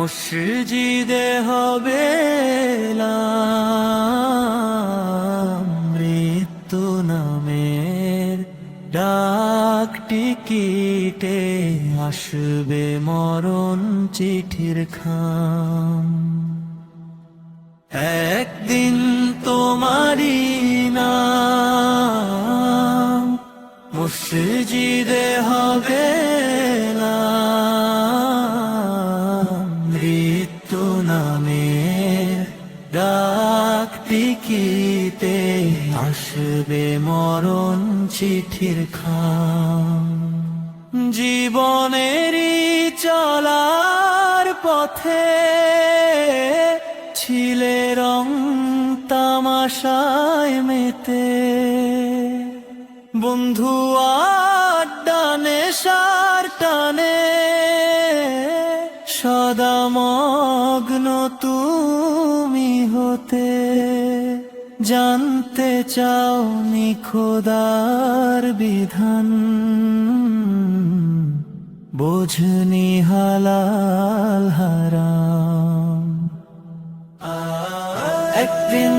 মসজিদে হবে মৃত্যু নামের ডাক টিকিটে আসবে মরণ চিঠির খাম। একদিন তোমারি নাম মসজিদে হবে মৃত্যু নামের ডাক টিকিটে আসবে মরণ চিঠির খাম। জীবনেরই চলার পথে ছিলে রং তামাশায় মেতে, বন্ধু আড্ডা নেশার টানে সদা মগ্ন তুমি হতে। জানতে চাওনি খোদার বিধান, বোঝনি হালাল হারাম। একদিন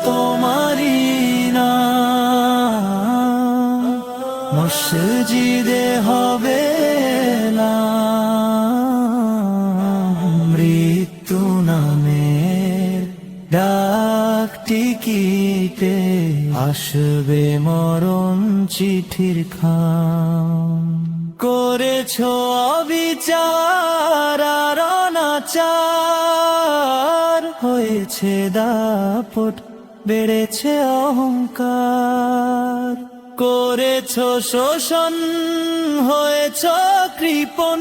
তোমারি নাম মসজিদে হবে মৃত্যু নামের ডাক টিকিটে আসবে মরণ চিঠির খাম। করেছ অবিচার আর অনাচার, হয়েছে দাপট বেড়েছে অহংকার। করেছ শোষণ হয়েছ কৃপণ,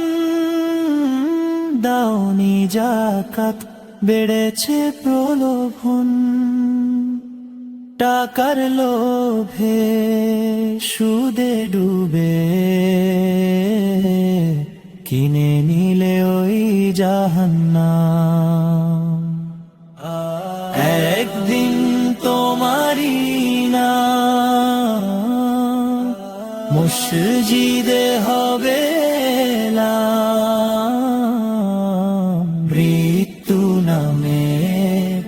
দাওনি যাকাত বেড়েছে প্রলোভন। টাকার লোভে সুদে ডুবে কিনে নিলে ওই জাহান্নাম। একদিন তোমারি নাম মসজিদে হবে মৃত্যু নামের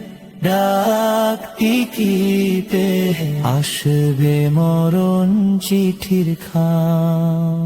ডাক টিকিটে আসবে মরণ চিঠির খাম।